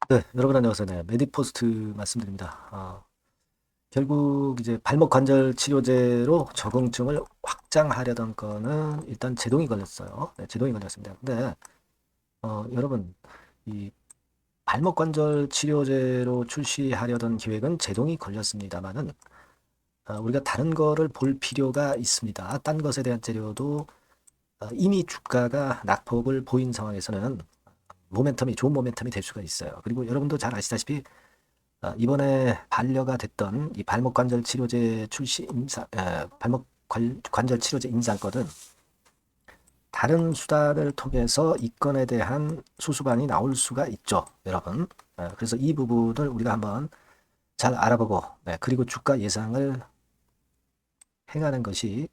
네, 여러분 안녕하세요. 네, 메디포스트 말씀드립니다. 결국 이제 발목 관절 치료제로 적응증을 확장하려던 거는 일단 제동이 걸렸어요. 네, 제동이 걸렸습니다. 근데 여러분 이 발목 관절 치료제로 출시하려던 계획은 제동이 걸렸습니다만은 우리가 다른 거를 볼 필요가 있습니다. 딴 것에 대한 재료도 이미 주가가 낙폭을 보인 상황에서는 좋은 모멘텀이 될 수가 있어요. 그리고 여러분도 잘 아시다시피 이번에 반려가 됐던 이 발목 관절 치료제 발목 관절 치료제 인상거든 다른 수단을 통해서 이 건에 대한 수수방이 나올 수가 있죠, 여러분. 그래서 이 부분을 우리가 한번 잘 알아보고, 네, 그리고 주가 예상을 행하는 것이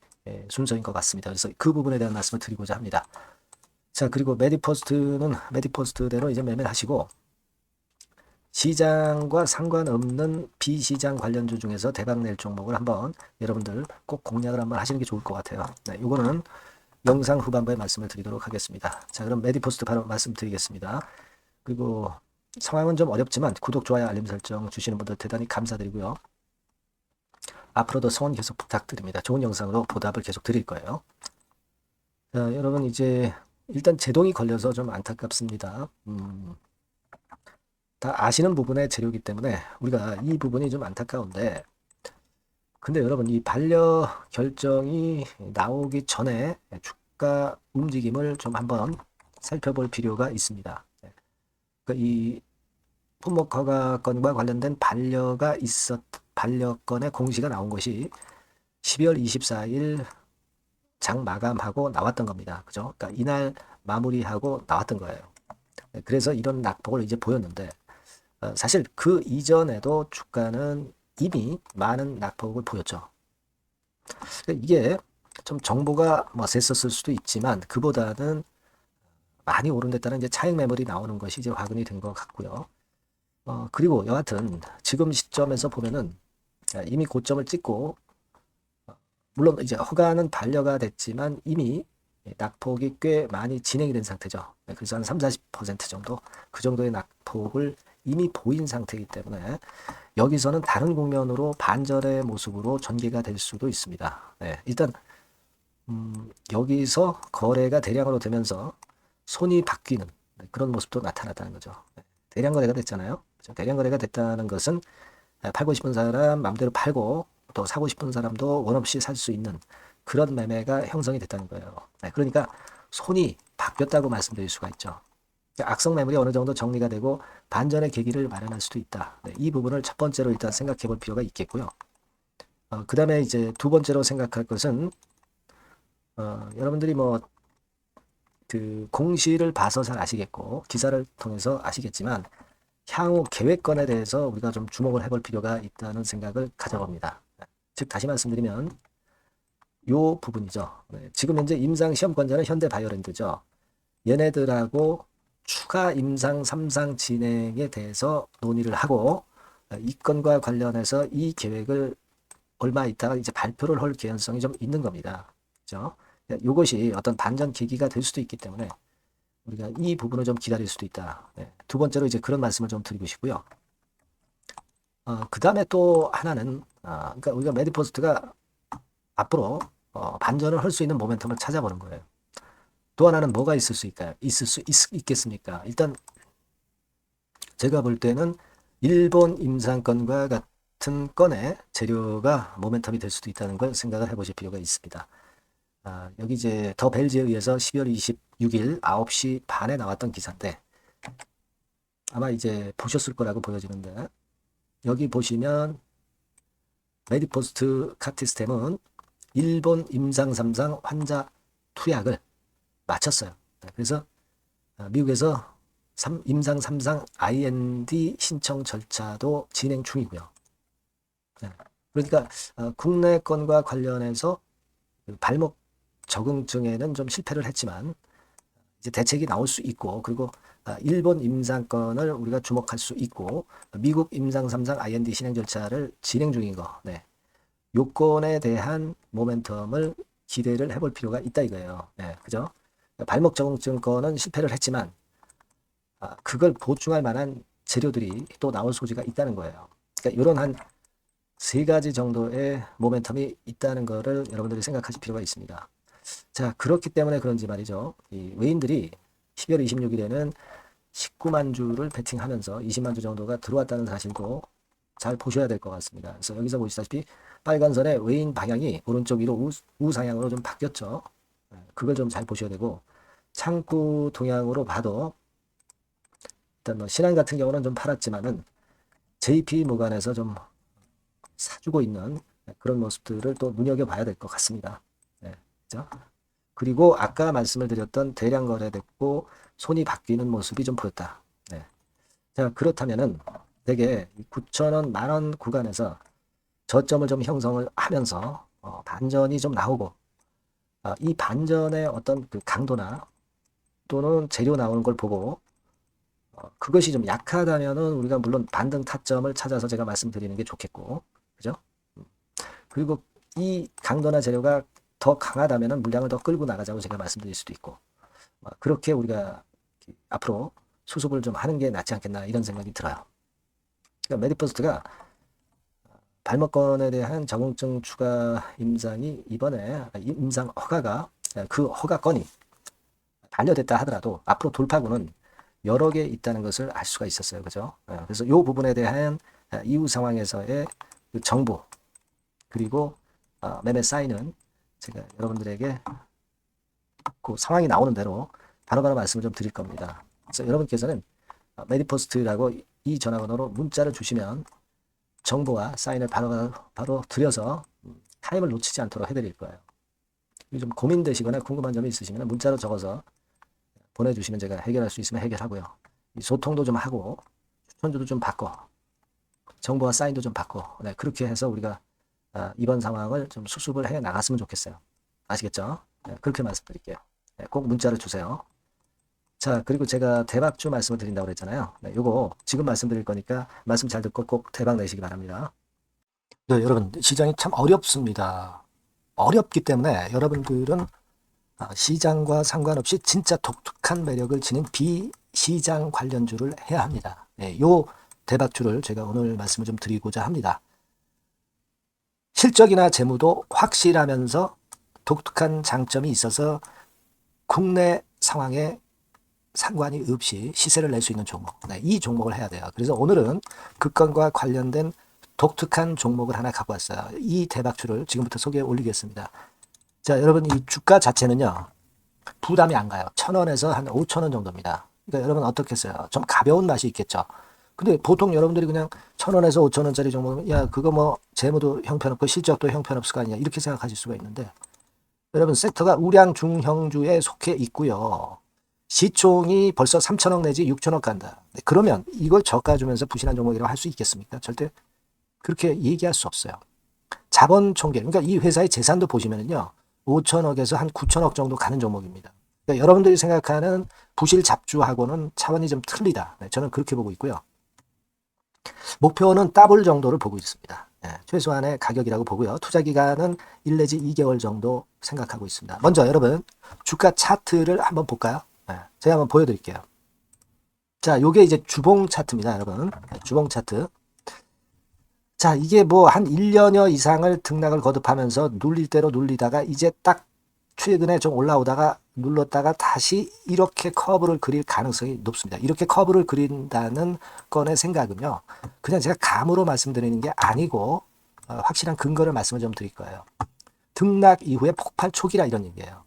순서인 것 같습니다. 그래서 그 부분에 대한 말씀을 드리고자 합니다. 자, 그리고 메디포스트는 메디포스트대로 이제 매매를 하시고, 시장과 상관없는 비시장 관련주 중에서 대박 낼 종목을 한번 여러분들 꼭 공략을 한번 하시는 게 좋을 것 같아요. 네, 이거는 영상 후반부에 말씀을 드리도록 하겠습니다. 자, 그럼 메디포스트 바로 말씀드리겠습니다. 그리고 상황은 좀 어렵지만 구독, 좋아요, 알림 설정 주시는 분들 대단히 감사드리고요. 앞으로도 성원 계속 부탁드립니다. 좋은 영상으로 보답을 계속 드릴 거예요. 자, 여러분 이제 일단 제동이 걸려서 좀 안타깝습니다. 다 아시는 부분의 재료이기 때문에 우리가 이 부분이 좀 안타까운데 근데 여러분 이 반려 결정이 나오기 전에 주가 움직임을 좀 한번 살펴볼 필요가 있습니다. 그러니까 이 품목 허가 건과 관련된 반려건의 공시가 나온 것이 12월 24일 장 마감하고 나왔던 겁니다. 그죠? 그러니까 이날 마무리하고 나왔던 거예요. 그래서 이런 낙폭을 이제 보였는데 사실 그 이전에도 주가는 이미 많은 낙폭을 보였죠. 그러니까 이게 좀 정보가 뭐 셌었을 수도 있지만 그보다는 많이 오른됐다는 이제 차익 매물이 나오는 것이 이제 확인이 된 것 같고요. 그리고 여하튼 지금 시점에서 보면은 이미 고점을 찍고 물론 이제 허가는 반려가 됐지만 이미 낙폭이 꽤 많이 진행이 된 상태죠. 그래서 한 3, 40% 정도 그 정도의 낙폭을 이미 보인 상태이기 때문에 여기서는 다른 국면으로 반전의 모습으로 전개가 될 수도 있습니다. 네, 일단 여기서 거래가 대량으로 되면서 손이 바뀌는 그런 모습도 나타났다는 거죠. 네, 대량 거래가 됐잖아요. 그렇죠? 대량 거래가 됐다는 것은 팔고 싶은 사람 마음대로 팔고 또 사고 싶은 사람도 원 없이 살 수 있는 그런 매매가 형성이 됐다는 거예요. 네, 그러니까 손이 바뀌었다고 말씀드릴 수가 있죠. 악성 매물이 어느 정도 정리가 되고 반전의 계기를 마련할 수도 있다. 네, 이 부분을 첫 번째로 일단 생각해 볼 필요가 있겠고요. 그 다음에 이제 두 번째로 생각할 것은 여러분들이 뭐 그 공시를 봐서 잘 아시겠고 기사를 통해서 아시겠지만 향후 계획권에 대해서 우리가 좀 주목을 해볼 필요가 있다는 생각을 가져봅니다. 즉 다시 말씀드리면 요 부분이죠. 네, 지금 현재 임상 시험권자는 현대바이오랜드죠. 얘네들하고 추가 임상 3상 진행에 대해서 논의를 하고 이 건과 관련해서 이 계획을 얼마 있다가 이제 발표를 할 개연성이 좀 있는 겁니다. 그죠? 이것이 어떤 반전 계기가 될 수도 있기 때문에 우리가 이 부분을 좀 기다릴 수도 있다. 네. 두 번째로 이제 그런 말씀을 좀 드리고 싶고요. 그 다음에 또 하나는, 그러니까 우리가 메디포스트가 앞으로 반전을 할 수 있는 모멘텀을 찾아보는 거예요. 또 하나는 뭐가 있겠습니까? 일단 제가 볼 때는 일본 임상건과 같은 건의 재료가 모멘텀이 될 수도 있다는 걸 생각을 해보실 필요가 있습니다. 여기 이제 더 벨지에 의해서 12월 26일 9시 반에 나왔던 기사인데 아마 이제 보셨을 거라고 보여지는데 여기 보시면 메디포스트 카티스템은 일본 임상 3상 환자 투약을 마쳤어요. 그래서 미국에서 임상 3상 IND 신청 절차도 진행 중이고요. 네. 그러니까 국내 건과 관련해서 그 발목 적응증에는 좀 실패를 했지만 이제 대책이 나올 수 있고 그리고 일본 임상권을 우리가 주목할 수 있고 미국 임상 3상 IND 신행 절차를 진행 중인 거. 네. 요건에 대한 모멘텀을 기대를 해볼 필요가 있다 이거예요. 네, 그죠? 발목 적응증 건은 실패를 했지만 그걸 보충할 만한 재료들이 또 나올 소지가 있다는 거예요. 그러니까 이런 한 세 가지 정도의 모멘텀이 있다는 거를 여러분들이 생각하실 필요가 있습니다. 자, 그렇기 때문에 그런지 말이죠. 이 외인들이 12월 26일에는 19만 주를 베팅하면서 20만 주 정도가 들어왔다는 사실도 잘 보셔야 될 것 같습니다. 그래서 여기서 보시다시피 빨간 선의 외인 방향이 오른쪽 위로 우상향으로 좀 바뀌었죠. 그걸 좀 잘 보셔야 되고, 창구 동향으로 봐도 일단 뭐 신한 같은 경우는 좀 팔았지만은 JP 무관에서 좀 사주고 있는 그런 모습들을 또 눈여겨봐야 될 것 같습니다. 네, 그죠? 그리고 아까 말씀을 드렸던 대량 거래됐고 손이 바뀌는 모습이 좀 보였다. 네. 자, 그렇다면은 대개 9,000원, 만원 구간에서 저점을 좀 형성을 하면서 반전이 좀 나오고 이 반전의 어떤 그 강도나 또는 재료 나오는 걸 보고 그것이 좀 약하다면은 우리가 물론 반등 타점을 찾아서 제가 말씀드리는 게 좋겠고, 그죠? 그리고 이 강도나 재료가 더 강하다면은 물량을 더 끌고 나가자고 제가 말씀드릴 수도 있고, 그렇게 우리가 앞으로 수습을 좀 하는 게 낫지 않겠나 이런 생각이 들어요. 그러니까 메디퍼스트가 발목건에 대한 적응증 추가 임상이 이번에 임상 허가가 그 허가건이 반려됐다 하더라도 앞으로 돌파구는 여러 개 있다는 것을 알 수가 있었어요. 그죠? 그래서 이 부분에 대한 이후 상황에서의 그 정보 그리고 매매 사인은 제가 여러분들에게 그 상황이 나오는 대로 바로바로 말씀을 좀 드릴 겁니다. 그래서 여러분께서는 메디포스트라고 이 전화번호로 문자를 주시면 정보와 사인을 바로 드려서 타임을 놓치지 않도록 해드릴 거예요. 좀 고민되시거나 궁금한 점이 있으시면 문자로 적어서 보내주시면 제가 해결할 수 있으면 해결하고요. 소통도 좀 하고 추천주도 좀 받고 정보와 사인도 좀 받고 네, 그렇게 해서 우리가 이번 상황을 좀 수습을 해 나갔으면 좋겠어요. 아시겠죠? 네, 그렇게 말씀드릴게요. 네, 꼭 문자를 주세요. 자, 그리고 제가 대박주 말씀을 드린다고 그랬잖아요. 네, 요거 지금 말씀드릴 거니까 말씀 잘 듣고 꼭 대박 내시기 바랍니다. 네, 여러분 시장이 참 어렵습니다. 어렵기 때문에 여러분들은 시장과 상관없이 진짜 독특한 매력을 지닌 비시장 관련주를 해야 합니다. 네, 요 대박주를 제가 오늘 말씀을 좀 드리고자 합니다. 실적이나 재무도 확실하면서 독특한 장점이 있어서 국내 상황에 상관이 없이 시세를 낼 수 있는 종목. 네, 이 종목을 해야 돼요. 그래서 오늘은 그 건과 관련된 독특한 종목을 하나 갖고 왔어요. 이 대박주를 지금부터 소개해 올리겠습니다. 자, 여러분 이 주가 자체는요. 부담이 안 가요. 1,000원에서 한 5,000원 정도입니다. 그러니까 여러분 어떻겠어요? 좀 가벼운 맛이 있겠죠. 근데 보통 여러분들이 그냥 1,000원에서 5,000원짜리 종목은 야 그거 뭐 재무도 형편없고 실적도 형편없을 거 아니냐 이렇게 생각하실 수가 있는데 여러분 섹터가 우량 중형주에 속해 있고요. 시총이 벌써 3,000억 내지 6,000억 간다. 그러면 이걸 저가 주면서 부실한 종목이라고 할 수 있겠습니까? 절대 그렇게 얘기할 수 없어요. 자본 총계, 그러니까 이 회사의 재산도 보시면요. 5,000억에서 한 9,000억 정도 가는 종목입니다. 그러니까 여러분들이 생각하는 부실 잡주하고는 차원이 좀 틀리다. 네, 저는 그렇게 보고 있고요. 목표는 더블 정도를 보고 있습니다. 네, 최소한의 가격이라고 보고요. 투자 기간은 1 내지 2개월 정도 생각하고 있습니다. 먼저 여러분 주가 차트를 한번 볼까요? 네, 제가 한번 보여드릴게요. 자, 요게 이제 주봉 차트입니다, 여러분. 네, 주봉 차트. 자, 이게 뭐 한 1년여 이상을 등락을 거듭하면서 눌릴 대로 눌리다가 이제 딱 최근에 좀 올라오다가 눌렀다가 다시 이렇게 커브를 그릴 가능성이 높습니다. 이렇게 커브를 그린다는 건의 생각은요. 그냥 제가 감으로 말씀드리는 게 아니고 확실한 근거를 말씀을 좀 드릴 거예요. 등락 이후에 폭발 초기라 이런 얘기예요.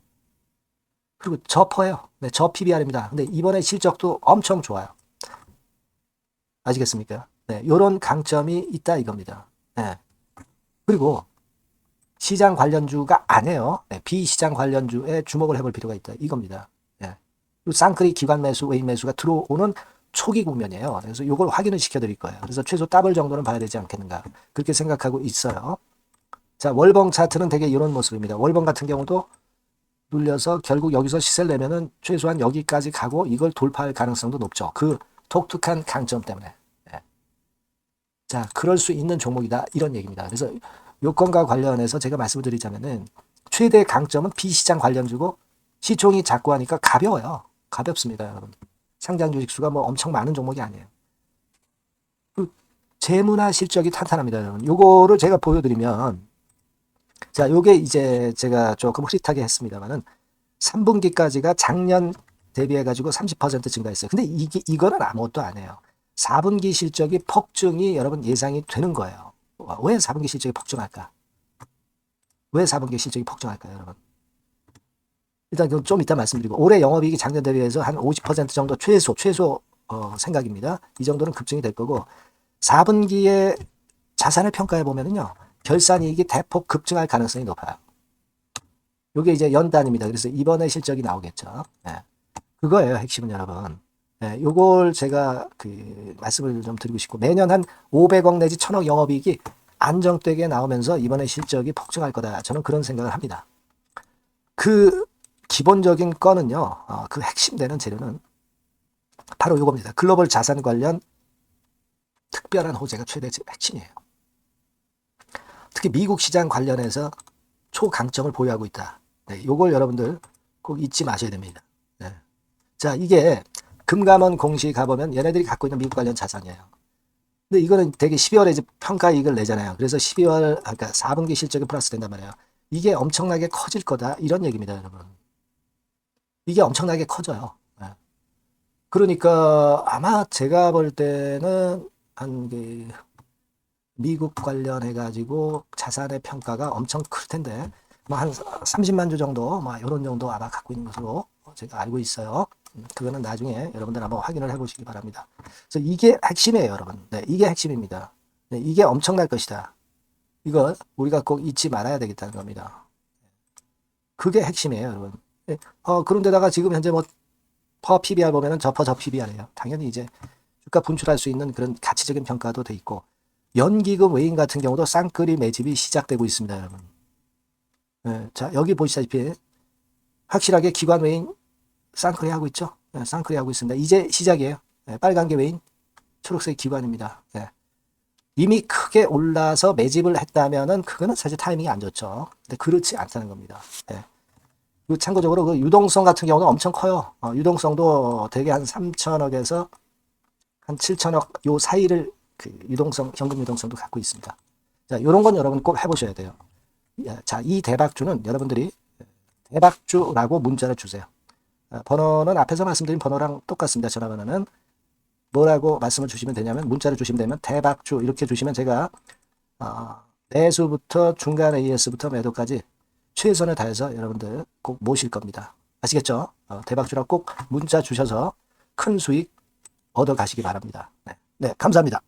그리고 저퍼예요. 네, 저 PBR입니다. 근데 이번에 실적도 엄청 좋아요. 아시겠습니까? 네, 요런 강점이 있다 이겁니다. 네. 그리고 시장 관련주가 아니에요. 네, 비시장 관련주에 주목을 해볼 필요가 있다 이겁니다. 네. 쌍끌이 기관 매수, 외인 매수가 들어오는 초기 국면이에요. 그래서 요걸 확인을 시켜드릴 거예요. 그래서 최소 더블 정도는 봐야 되지 않겠는가 그렇게 생각하고 있어요. 자, 월봉 차트는 되게 이런 모습입니다. 월봉 같은 경우도 눌려서 결국 여기서 시세를 내면은 최소한 여기까지 가고 이걸 돌파할 가능성도 높죠. 그 독특한 강점 때문에. 자, 그럴 수 있는 종목이다. 이런 얘기입니다. 그래서 요건과 관련해서 제가 말씀을 드리자면은 최대 강점은 비시장 관련주고 시총이 작고 하니까 가벼워요. 가볍습니다, 여러분. 상장 주식 수가 뭐 엄청 많은 종목이 아니에요. 재무나 실적이 탄탄합니다, 여러분. 요거를 제가 보여드리면, 자, 요게 이제 제가 조금 흐릿하게 했습니다만은 3분기까지가 작년 대비해가지고 30% 증가했어요. 근데 이거는 아무것도 안 해요. 4분기 실적이 폭증이 여러분 예상이 되는 거예요. 왜 4분기 실적이 폭증할까? 왜 4분기 실적이 폭증할까요, 여러분? 일단 그건 좀 이따 말씀드리고, 올해 영업이익이 작년 대비해서 한 50% 정도 최소 생각입니다. 이 정도는 급증이 될 거고, 4분기에 자산을 평가해 보면은요, 결산이익이 대폭 급증할 가능성이 높아요. 이게 이제 연단입니다. 그래서 이번에 실적이 나오겠죠. 네. 그거예요, 핵심은 여러분. 네, 요걸 제가 말씀을 좀 드리고 싶고, 매년 한 500억 내지 1000억 영업이익이 안정되게 나오면서 이번에 실적이 폭증할 거다. 저는 그런 생각을 합니다. 그 기본적인 거는요, 그 핵심되는 재료는 바로 요겁니다. 글로벌 자산 관련 특별한 호재가 최대 핵심이에요. 특히 미국 시장 관련해서 초강점을 보유하고 있다. 네, 요걸 여러분들 꼭 잊지 마셔야 됩니다. 네. 자, 이게 금감원 공시 가보면 얘네들이 갖고 있는 미국 관련 자산이에요. 근데 이거는 되게 12월에 이제 평가이익을 내잖아요. 그래서 12월, 그러니까 4분기 실적이 플러스 된단 말이에요. 이게 엄청나게 커질 거다. 이런 얘기입니다, 여러분. 이게 엄청나게 커져요. 네. 그러니까 아마 제가 볼 때는 미국 관련해가지고 자산의 평가가 엄청 클 텐데, 뭐 한 30만 주 정도, 뭐 이런 정도 아마 갖고 있는 것으로 제가 알고 있어요. 그거는 나중에 여러분들 한번 확인을 해보시기 바랍니다. 그래서 이게 핵심이에요, 여러분. 네, 이게 핵심입니다. 네, 이게 엄청날 것이다. 이거 우리가 꼭 잊지 말아야 되겠다는 겁니다. 그게 핵심이에요, 여러분. 네, 그런데다가 지금 현재 뭐 퍼 PBR 보면은 저 PBR이에요. 당연히 이제 주가 분출할 수 있는 그런 가치적인 평가도 돼 있고, 연기금 외인 같은 경우도 쌍끌이 매집이 시작되고 있습니다, 여러분. 네, 자, 여기 보시다시피 확실하게 기관 외인 쌍끌이 하고 있죠. 네, 쌍끌이 하고 있습니다. 이제 시작이에요. 네, 빨간 게 외인, 초록색 기관입니다. 네. 이미 크게 올라서 매집을 했다면은 그거는 사실 타이밍이 안 좋죠. 근데 그렇지 않다는 겁니다. 네. 그리고 참고적으로 그 유동성 같은 경우는 엄청 커요. 유동성도 대개 한 3천억에서 한 7천억 요 사이를 현금 유동성도 갖고 있습니다. 자, 요런 건 여러분 꼭 해보셔야 돼요. 자, 이 대박주는 여러분들이 대박주라고 문자를 주세요. 번호는 앞에서 말씀드린 번호랑 똑같습니다. 전화번호는 뭐라고 말씀을 주시면 되냐면, 문자를 주시면 되면 대박주 이렇게 주시면 제가 매수부터 중간 AS부터 매도까지 최선을 다해서 여러분들 꼭 모실 겁니다. 아시겠죠? 대박주라고 꼭 문자 주셔서 큰 수익 얻어 가시기 바랍니다. 네, 감사합니다.